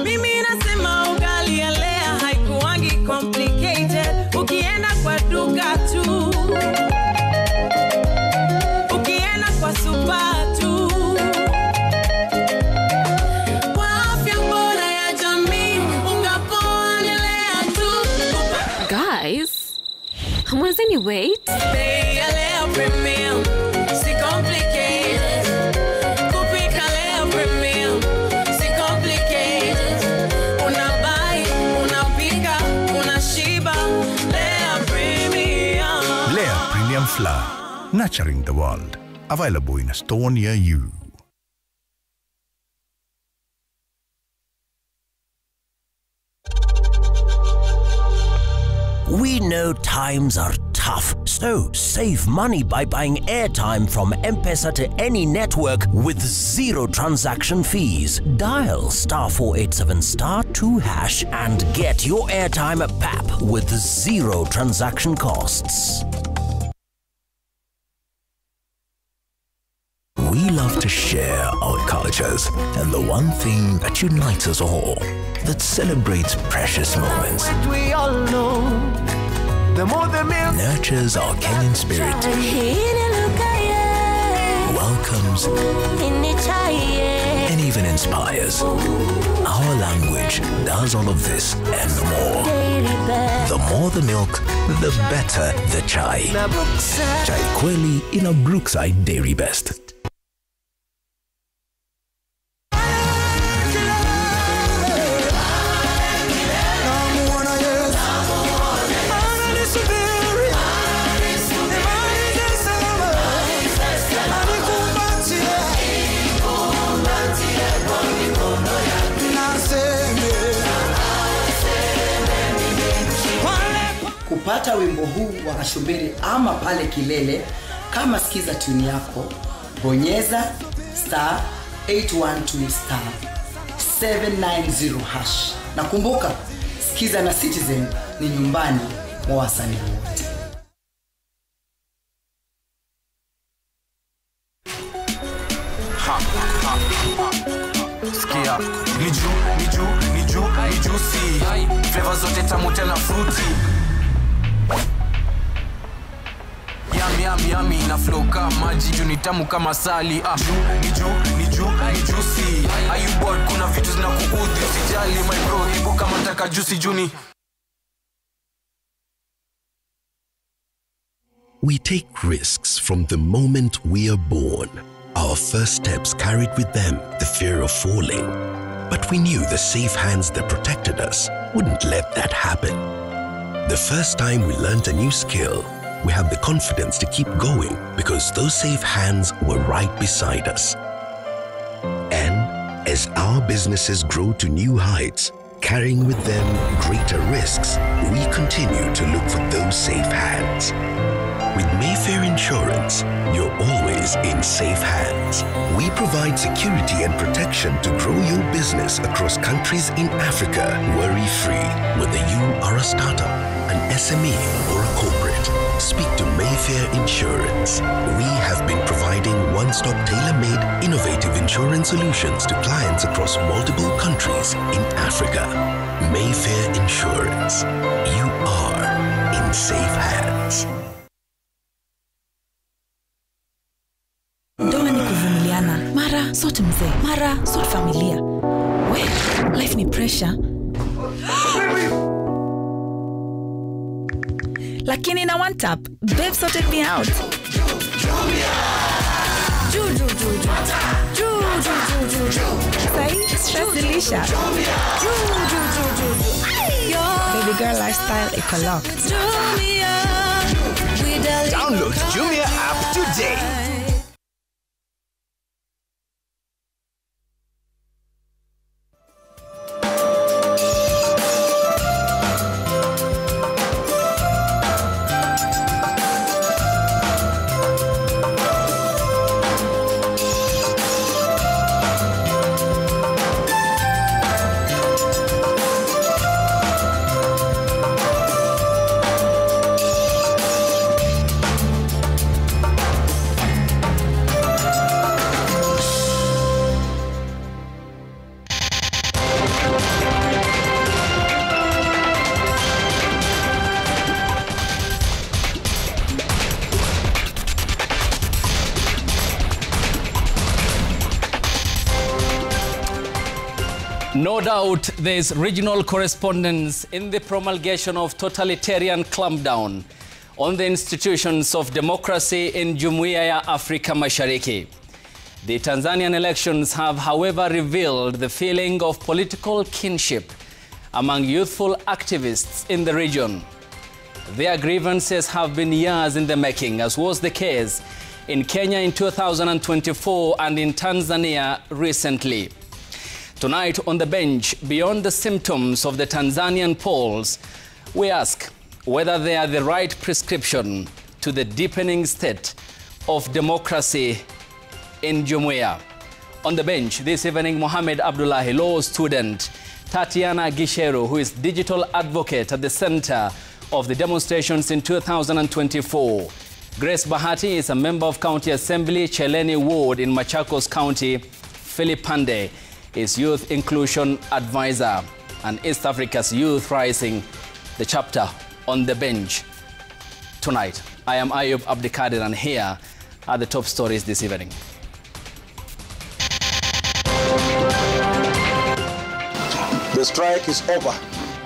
Mimi nasema ugali ya Lea haikuangi complicated. Ukienda kwa duka tu, ukienda kwa super tu, kwa afya bora ya jamii ungapoa ni Lea tu. Guys, hamwezeni wait? Bei ya Lea Premium, si complicated. Kupika Lea Premium, si complicated. Unabai, unapika, unashiba. Lea Premium. Lea Premium Flour, nurturing the world. Available in a store near you. We know times are tough, so save money by buying airtime from M-Pesa to any network with zero transaction fees. Dial *487*2# and get your airtime PAP with zero transaction costs. We love to share our cultures, and the one thing that unites us all, that celebrates precious moments, We all know the more the milk, nurtures our Kenyan spirit, welcomes and even inspires. Our language does all of this and more. The more the milk, the better the chai. Chai Kweli in a Brookside Dairy Best. Kupata wimbo huu wa Kashumbiri ama pale kilele, kama sikiza tuni yako, bonyeza *812*790#. Na kumbuka, sikiza na Citizen ni nyumbani mwa wasanii wote. Sikia, ni juicy. Flavor zote tamu tena fruity. Yummy na flow kama maji, juu ni tamu kama sali. Ni juicy. Are you bored? Kuna vitu zinakuudhi, usijali my bro, ibu kama taka juicy juni. We take risks from the moment we are born. Our first steps carried with them the fear of falling. But we knew the safe hands that protected us wouldn't let that happen. The first time we learned a new skill, we had the confidence to keep going because those safe hands were right beside us. And as our businesses grow to new heights, carrying with them greater risks, we continue to look for those safe hands. With Mayfair Insurance, you're always in safe hands. We provide security and protection to grow your business across countries in Africa, worry-free. Whether you are a startup, an SME, or a corporate, speak to Mayfair Insurance. We have been providing one-stop tailor-made innovative insurance solutions to clients across multiple countries in Africa. Mayfair Insurance. You are in safe hands. Ndoa ni kuvumiliana. Mara sote mzee, mara sote familia. Life ni pressure. Lakini na one tap, babe sorted me out. Say, stress delisha. Baby girl lifestyle eco-locked. download Jumia app today. No doubt there is regional correspondence in the promulgation of totalitarian clampdown on the institutions of democracy in Jumuiya ya Afrika Mashariki. The Tanzanian elections have, however, revealed the feeling of political kinship among youthful activists in the region. Their grievances have been years in the making, as was the case in Kenya in 2024 and in Tanzania recently. Tonight on the bench, beyond the symptoms of the Tanzanian polls, we ask whether they are the right prescription to the deepening state of democracy in Jumuiya. On the bench this evening, Mohamed Abdullahi, law student, Tatiana Gisheru, who is digital advocate at the center of the demonstrations in 2024. Grace Bahati is a member of County Assembly, Cheleni Ward in Machakos County. Philip Pande is Youth Inclusion Advisor, and East Africa's Youth Rising, the chapter on the bench tonight. I am Ayub Abdikadir, and here are the top stories this evening. The strike is over.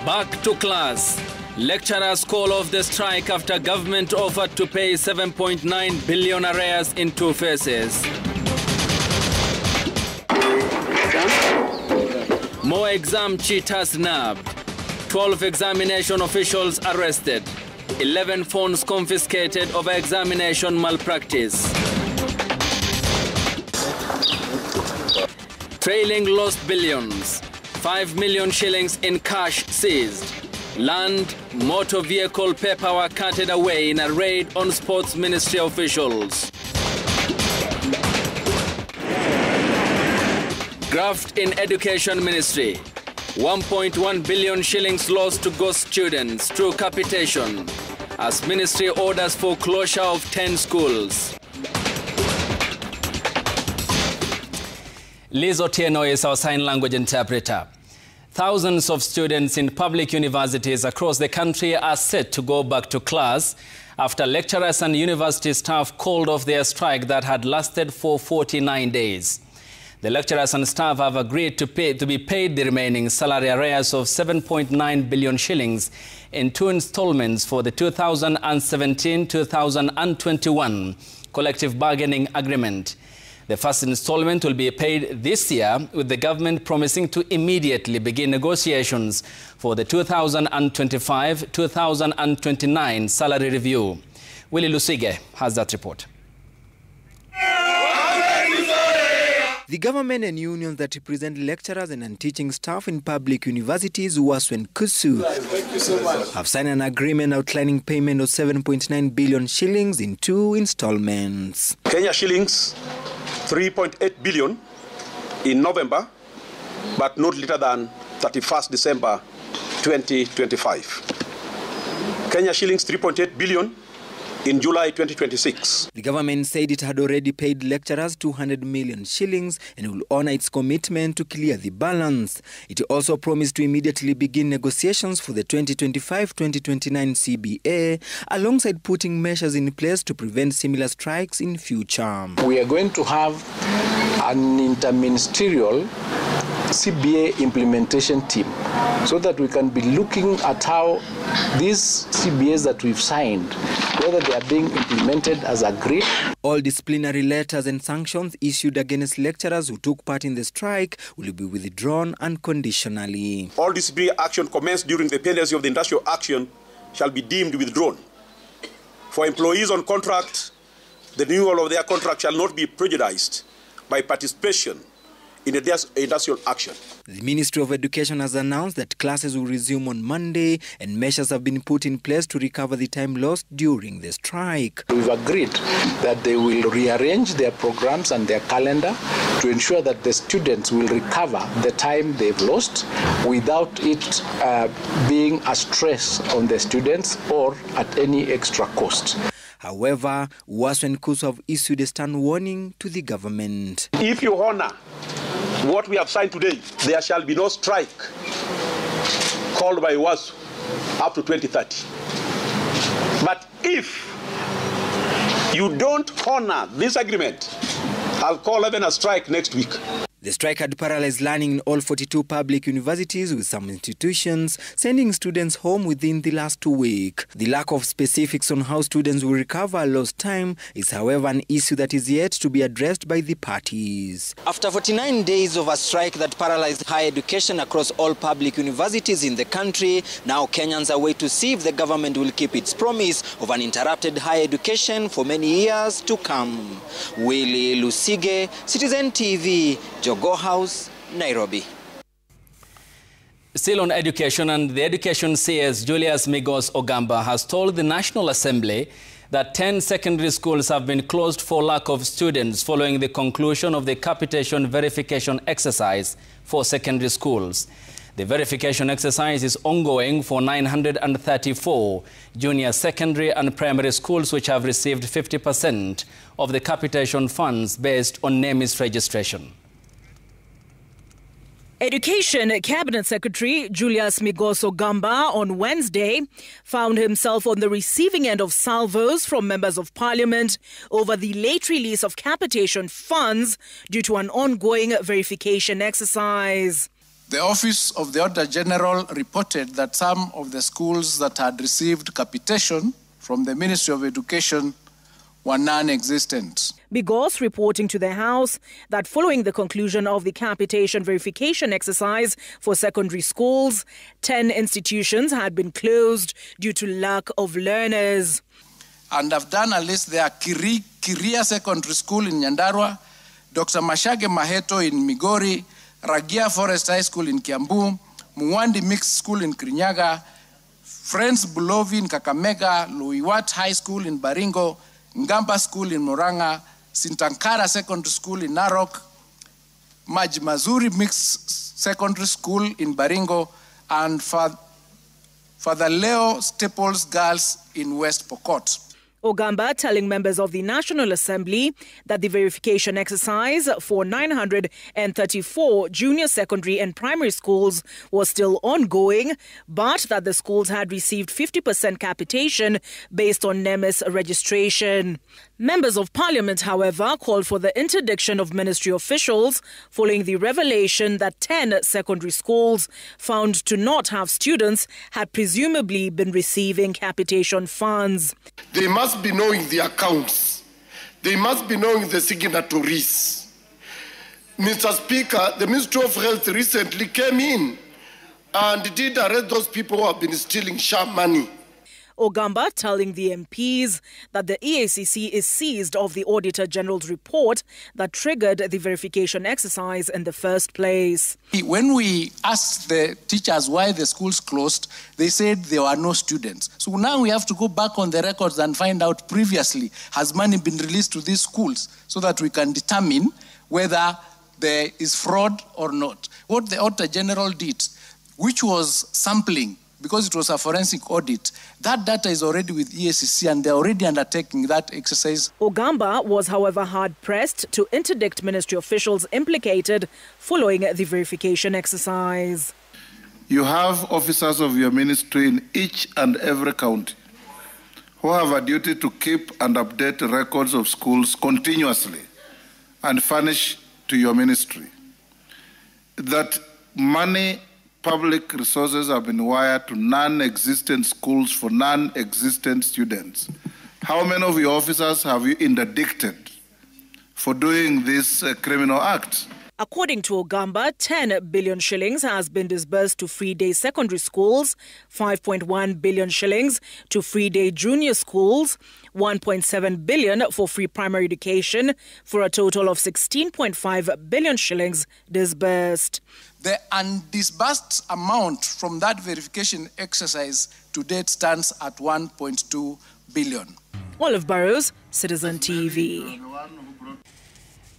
Back to class. Lecturers call off the strike after government offered to pay 7.9 billion arrears in 2 phases. More exam cheaters nabbed. 12 examination officials arrested. 11 phones confiscated over examination malpractice. Trailing lost billions. 5 million shillings in cash seized. Land, motor vehicle paperwork carted away in a raid on Sports Ministry officials. Graft in Education Ministry. 1.1 billion shillings lost to ghost students through capitation as Ministry orders for closure of 10 schools. Liz Otieno is our sign language interpreter. Thousands of students in public universities across the country are set to go back to class after lecturers and university staff called off their strike that had lasted for 49 days. The lecturers and staff have agreed to be paid the remaining salary arrears of 7.9 billion shillings in 2 installments for the 2017-2021 collective bargaining agreement. The first installment will be paid this year, with the government promising to immediately begin negotiations for the 2025-2029 salary review. Willie Lusige has that report. The government and unions that represent lecturers and teaching staff in public universities, WASU and KUSU, have signed an agreement outlining payment of 7.9 billion shillings in 2 installments. Kenya shillings 3.8 billion in November, but not later than 31st December 2025. Kenya shillings 3.8 billion in July 2026. The government said it had already paid lecturers 200 million shillings and will honor its commitment to clear the balance. It also promised to immediately begin negotiations for the 2025-2029 CBA, alongside putting measures in place to prevent similar strikes in future. We are going to have an interministerial CBA implementation team so that we can be looking at how these CBAs that we've signed, whether they are being implemented as agreed. All disciplinary letters and sanctions issued against lecturers who took part in the strike will be withdrawn unconditionally. All disciplinary action commenced during the pendency of the industrial action shall be deemed withdrawn. For employees on contract, the renewal of their contract shall not be prejudiced by participation in the industrial action. The Ministry of Education has announced that classes will resume on Monday and measures have been put in place to recover the time lost during the strike. We've agreed that they will rearrange their programs and their calendar to ensure that the students will recover the time they've lost without it being a stress on the students or at any extra cost. However, WASU and KUSU have issued a stern warning to the government. If you honor what we have signed today, there shall be no strike called by WASU up to 2030. But if you don't honor this agreement, I'll call even a strike next week. The strike had paralyzed learning in all 42 public universities, with some institutions sending students home within the last 2 weeks. The lack of specifics on how students will recover lost time is, however, an issue that is yet to be addressed by the parties. After 49 days of a strike that paralyzed higher education across all public universities in the country, now Kenyans are waiting to see if the government will keep its promise of uninterrupted higher education for many years to come. Willie Lusige, Citizen TV, Jogoo House, Nairobi. Still on education, and the education CS Julius Migos Ogamba has told the National Assembly that 10 secondary schools have been closed for lack of students following the conclusion of the capitation verification exercise for secondary schools. The verification exercise is ongoing for 934 junior secondary and primary schools which have received 50% of the capitation funds based on NEMIS registration. Education Cabinet Secretary Julius Migos Ogamba on Wednesday found himself on the receiving end of salvos from members of parliament over the late release of capitation funds due to an ongoing verification exercise. The Office of the Auditor General reported that some of the schools that had received capitation from the Ministry of Education were non-existent. Migos reporting to the House that following the conclusion of the capitation verification exercise for secondary schools, 10 institutions had been closed due to lack of learners. And I've done a list there: Kiria Secondary School in Nyandarua, Dr. Mashage Maheto in Migori, Ragia Forest High School in Kiambu, Muwandi Mixed School in Kirinyaga, Friends Bulovi in Kakamega, Luiwat High School in Baringo, Ngamba School in Muranga, Sintankara Secondary School in Narok, Majmazuri Mixed Secondary School in Baringo, and Father Leo Staples Girls in West Pokot. Ogamba telling members of the National Assembly that the verification exercise for 934 junior secondary and primary schools was still ongoing, but that the schools had received 50% capitation based on NEMIS registration. Members of Parliament, however, called for the interdiction of ministry officials following the revelation that 10 secondary schools found to not have students had presumably been receiving capitation funds. They must be knowing the accounts. They must be knowing the signatories. Mr. Speaker, the Ministry of Health recently came in and did arrest those people who have been stealing sham money. Ogamba telling the MPs that the EACC is seized of the Auditor General's report that triggered the verification exercise in the first place. When we asked the teachers why the schools closed, they said there were no students. So now we have to go back on the records and find out previously, has money been released to these schools so that we can determine whether there is fraud or not. What the Auditor General did, which was sampling, because it was a forensic audit, that data is already with EACC and they're already undertaking that exercise. Ogamba was, however, hard-pressed to interdict ministry officials implicated following the verification exercise. You have officers of your ministry in each and every county who have a duty to keep and update records of schools continuously and furnish to your ministry. That money, public resources have been wired to non-existent schools for non-existent students. How many of your officers have you interdicted for doing this criminal act? According to Ogamba, 10 billion shillings has been disbursed to free-day secondary schools, 5.1 billion shillings to free-day junior schools, 1.7 billion for free primary education, for a total of 16.5 billion shillings disbursed. The undisbursed amount from that verification exercise to date stands at 1.2 billion. Olive Burrows, Citizen TV.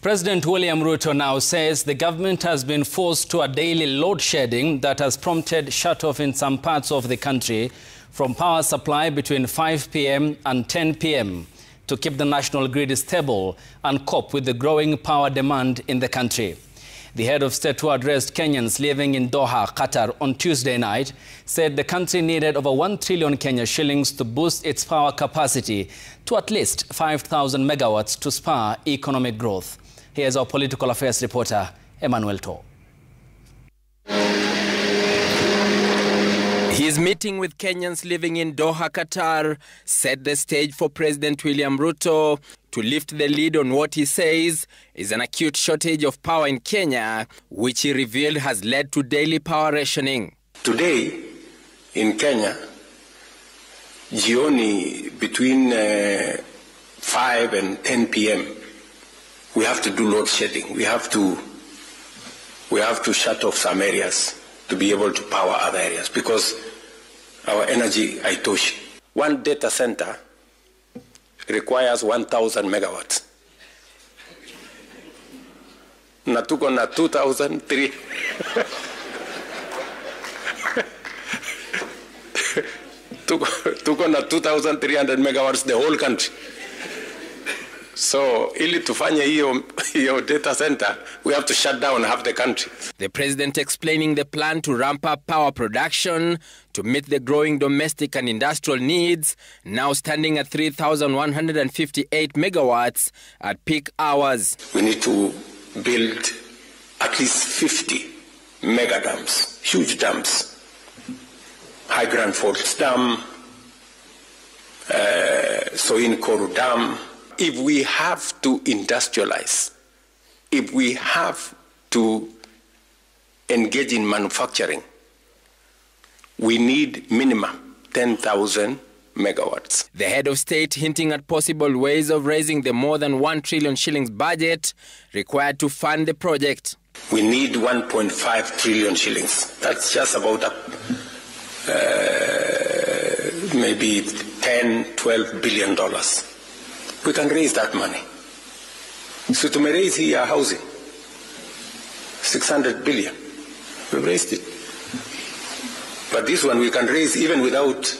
President William Ruto now says the government has been forced to a daily load shedding that has prompted shut-off in some parts of the country from power supply between 5 p.m. and 10 p.m. to keep the national grid stable and cope with the growing power demand in the country. The head of state who addressed Kenyans living in Doha, Qatar on Tuesday night said the country needed over 1 trillion Kenya shillings to boost its power capacity to at least 5,000 megawatts to spur economic growth. Here's our political affairs reporter, Emmanuel To. His meeting with Kenyans living in Doha, Qatar, set the stage for President William Ruto to lift the lead on what he says is an acute shortage of power in Kenya, which he revealed has led to daily power rationing. Today, in Kenya, jioni between 5 and 10 p.m., we have to do load shedding. We have to shut off some areas to be able to power other areas because our energy haitoshi. One data center requires 1,000 megawatts. Na tuko na 2,300. tuko na 2,300 megawatts the whole country. So, ili tufanye hiyo data center, we have to shut down half the country. The president explaining the plan to ramp up power production to meet the growing domestic and industrial needs, now standing at 3,158 megawatts at peak hours. We need to build at least 50 mega dams, huge dams. High Grand Forks Dam, Soin Koru Dam. If we have to industrialize, if we have to engage in manufacturing, we need minimum 10,000 megawatts. The head of state hinting at possible ways of raising the more than 1 trillion shillings budget required to fund the project. We need 1.5 trillion shillings. That's just about maybe 10, 12 billion dollars. We can raise that money. So to raise here housing, 600 billion. We've raised it. But this one we can raise even without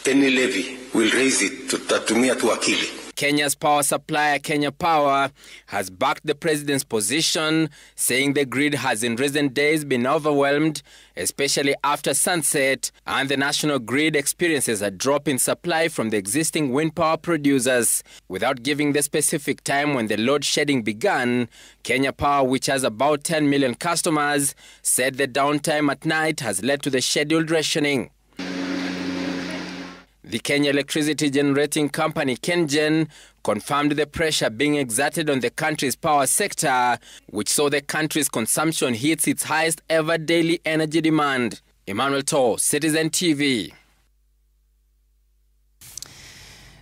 any levy. We'll raise it to akili. Kenya's power supplier, Kenya Power, has backed the president's position, saying the grid has in recent days been overwhelmed, especially after sunset, and the national grid experiences a drop in supply from the existing wind power producers. Without giving the specific time when the load shedding began, Kenya Power, which has about 10 million customers, said the downtime at night has led to the scheduled rationing. The Kenya Electricity Generating Company, KenGen, confirmed the pressure being exerted on the country's power sector, which saw the country's consumption hit its highest ever daily energy demand. Emmanuel To, Citizen TV.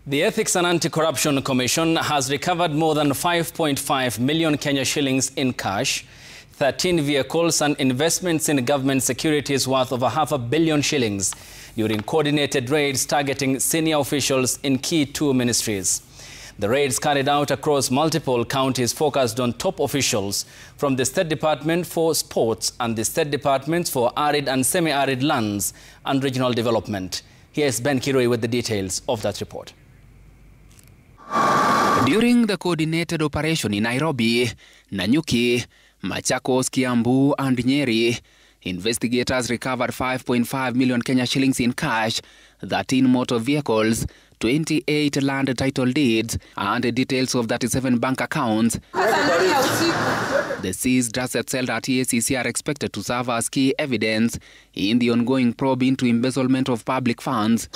The Ethics and Anti-Corruption Commission has recovered more than 5.5 million Kenya shillings in cash, 13 vehicles and investments in government securities worth over $500 million shillings during coordinated raids targeting senior officials in key 2 ministries. The raids carried out across multiple counties focused on top officials from the State Department for Sports and the State Departments for Arid and Semi-Arid Lands and Regional Development. Here's Ben Kirui with the details of that report. During the coordinated operation in Nairobi, Nanyuki, Machakos, Kiambu and Nyeri, investigators recovered 5.5 million Kenya shillings in cash, 13 motor vehicles, 28 land title deeds, and details of 37 bank accounts. The seized assets held at EACC are expected to serve as key evidence in the ongoing probe into embezzlement of public funds.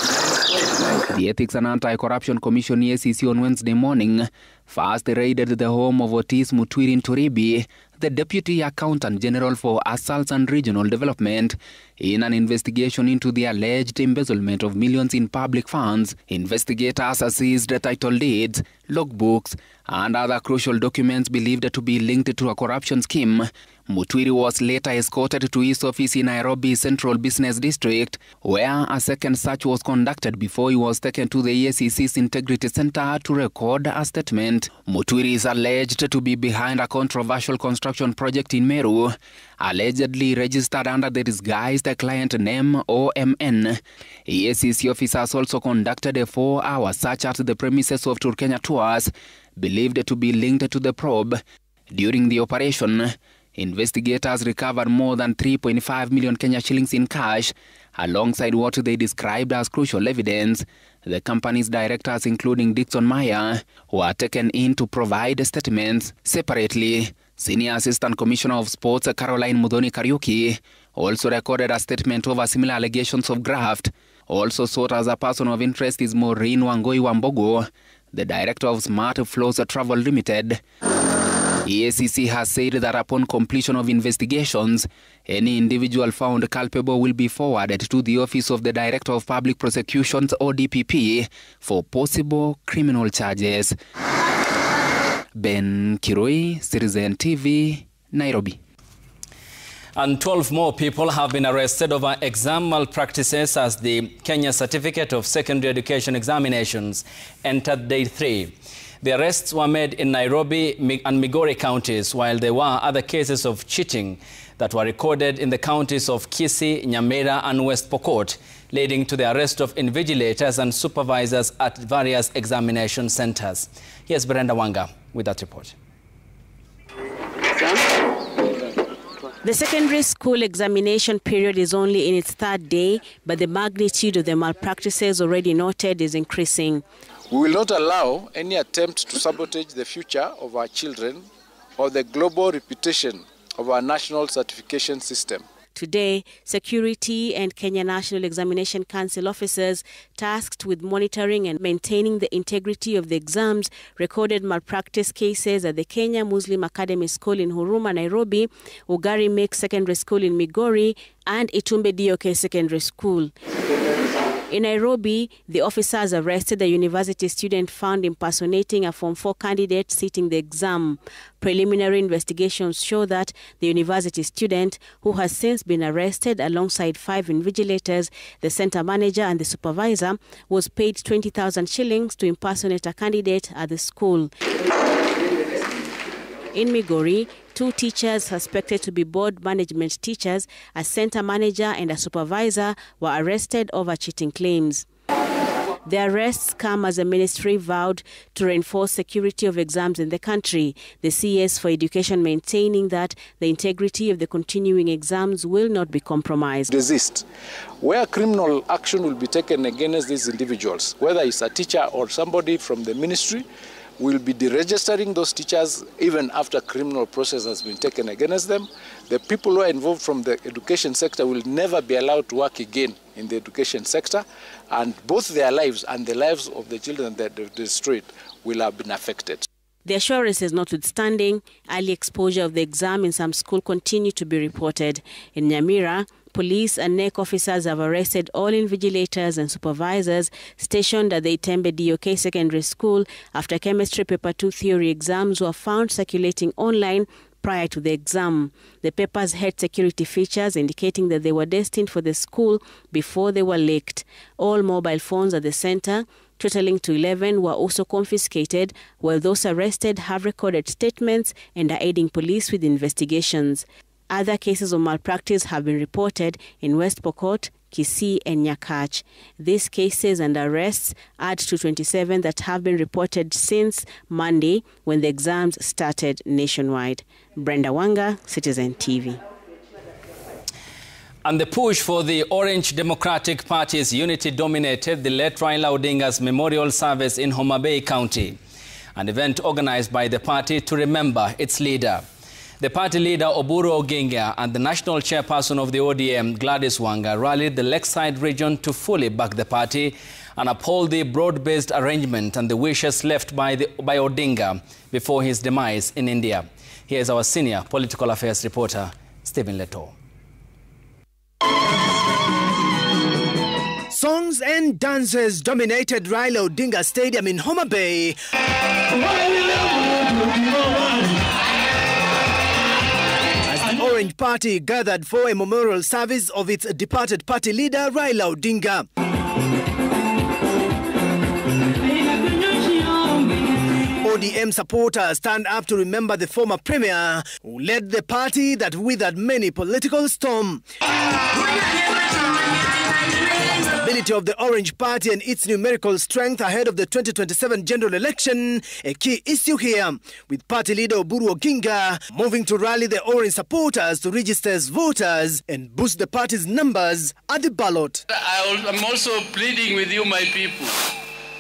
The Ethics and Anti-Corruption Commission EACC on Wednesday morning first raided the home of Otis Mutwiri Nturibi, the Deputy Accountant General for Assaults and Regional Development, in an investigation into the alleged embezzlement of millions in public funds. Investigators seized title deeds, logbooks, and other crucial documents believed to be linked to a corruption scheme. Mutwiri was later escorted to his office in Nairobi Central Business District, where a second search was conducted before he was taken to the EACC's Integrity Center to record a statement. Mutwiri is alleged to be behind a controversial construction project in Meru, allegedly registered under the disguised client name OMN. EACC officers also conducted a 4-hour search at the premises of Turkenya Tours, believed to be linked to the probe. During the operation, investigators recovered more than 3.5 million Kenya shillings in cash, alongside what they described as crucial evidence. The company's directors, including Dixon Meyer, were taken in to provide statements. Separately, Senior Assistant Commissioner of Sports Caroline Muthoni Kariuki also recorded a statement over similar allegations of graft. Also sought as a person of interest is Maureen Wangui Wambogo, the director of Smart Flows Travel Limited. EACC has said that upon completion of investigations, any individual found culpable will be forwarded to the Office of the Director of Public Prosecutions or DPP for possible criminal charges. Ben Kirui, Citizen TV, Nairobi. And 12 more people have been arrested over exam malpractices as the Kenya Certificate of Secondary Education Examinations entered day 3. The arrests were made in Nairobi and Migori counties, while there were other cases of cheating that were recorded in the counties of Kisii, Nyamira and West Pokot, leading to the arrest of invigilators and supervisors at various examination centers. Here's Brenda Wanga with that report. The secondary school examination period is only in its 3rd day, but the magnitude of the malpractices already noted is increasing. We will not allow any attempt to sabotage the future of our children or the global reputation of our national certification system. Today, security and Kenya National Examination Council officers tasked with monitoring and maintaining the integrity of the exams recorded malpractice cases at the Kenya Muslim Academy School in Huruma, Nairobi, Ugari Mix Secondary School in Migori, and Itumbe DOK Secondary School. In Nairobi, the officers arrested a university student found impersonating a Form 4 candidate sitting the exam. Preliminary investigations show that the university student, who has since been arrested alongside 5 invigilators, the center manager and the supervisor, was paid 20,000 shillings to impersonate a candidate at the school. In Migori, 2 teachers suspected to be board management teachers, a center manager and a supervisor, were arrested over cheating claims. The arrests come as the ministry vowed to reinforce security of exams in the country. The CS for Education maintaining that the integrity of the continuing exams will not be compromised. Desist. Where criminal action will be taken against these individuals, whether it's a teacher or somebody from the ministry, will be deregistering those teachers even after criminal process has been taken against them. The people who are involved from the education sector will never be allowed to work again in the education sector, and both their lives and the lives of the children that they've destroyed will have been affected. The assurances notwithstanding, early exposure of the exam in some schools continue to be reported. In Nyamira, police and NEC officers have arrested all invigilators and supervisors stationed at the Itembe DOK Secondary School after chemistry paper 2 theory exams were found circulating online prior to the exam. The papers had security features indicating that they were destined for the school before they were leaked. All mobile phones at the center, totaling to 11, were also confiscated, while those arrested have recorded statements and are aiding police with investigations. Other cases of malpractice have been reported in West Pokot, Kisii and Nyakach. These cases and arrests add to 27 that have been reported since Monday when the exams started nationwide. Brenda Wanga, Citizen TV. And the push for the Orange Democratic Party's unity dominated the late Raila Odinga's memorial service in Homa Bay County, an event organized by the party to remember its leader. The party leader Oburu Oginga and the national chairperson of the ODM, Gladys Wanga, rallied the Lakeside region to fully back the party and uphold the broad-based arrangement and the wishes left by Odinga before his demise in India. Here's our senior political affairs reporter, Stephen Leto. Songs and dances dominated Raila Odinga Stadium in Homa Bay. Orange Party gathered for a memorial service of its departed party leader Raila Odinga. ODM supporters stand up to remember the former premier who led the party that withered many political storms. Stability of the Orange Party and its numerical strength ahead of the 2027 general election, a key issue here, with party leader Oburu Oginga moving to rally the Orange supporters to register as voters and boost the party's numbers at the ballot. I'm also pleading with you, my people.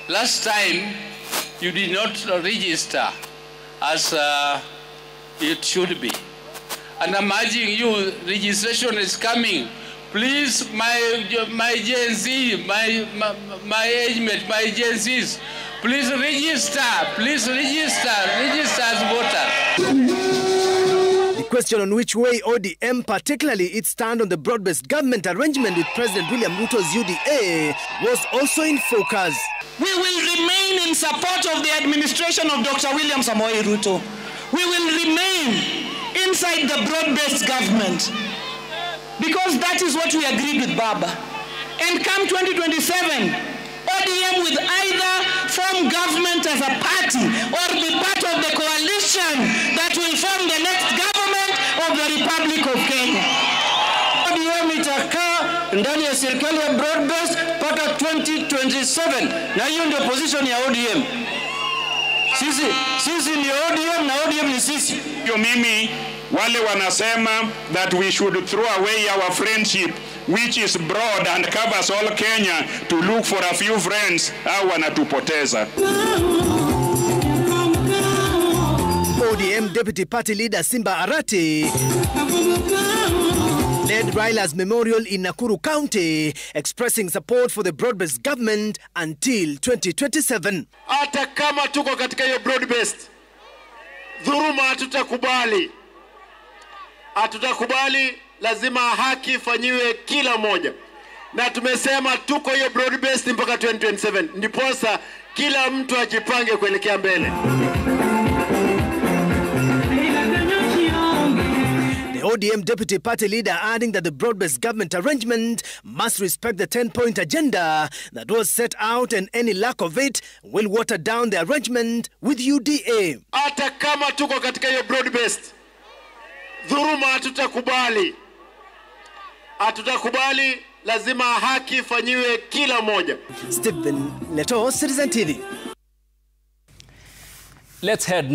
Last time, you did not register as it should be. And I'm urging you, registration is coming. Please, my Gen Z, my age mate, my Gen Zs, please register as voters. The question on which way ODM, particularly its stand on the broad-based government arrangement with President William Ruto's UDA, was also in focus. We will remain in support of the administration of Dr. William Samoei Ruto. We will remain inside the broad-based government because that is what we agreed with Baba. And come 2027, ODM will either form government as a party or be part of the coalition that will form the next government of the Republic of Kenya. ODM itakaa ndani ya serikali ya broad-based mpaka 2027, na hiyo ndio position ya ODM. Sisi ni ODM na ODM ni sisi. Mimi wale wanasema that we should throw away our friendship which is broad and covers all Kenya to look for a few friends, au wanatupoteza. ODM Deputy Party Leader Simba Arati led Raila's memorial in Nakuru County, expressing support for the broad-based government until 2027. Hata kama tuko katika hiyo broad-based, dhuluma hatutakubali. Hatutakubali, lazima haki ifanyiwe kila moja. Na tumesema tuko hiyo broad-based mpaka 2027. Ndiposa kila mtu ajipange kuelekea mbele. The ODM Deputy Party Leader adding that the broad-based government arrangement must respect the 10-point agenda that was set out, and any lack of it will water down the arrangement with UDA. Hata kama tuko katika hiyo broad-based, dhuluma hatutakubali. Hatutakubali, lazima haki ifanyiwe kila moja. Stephen Leto, Citizen TV. Let's head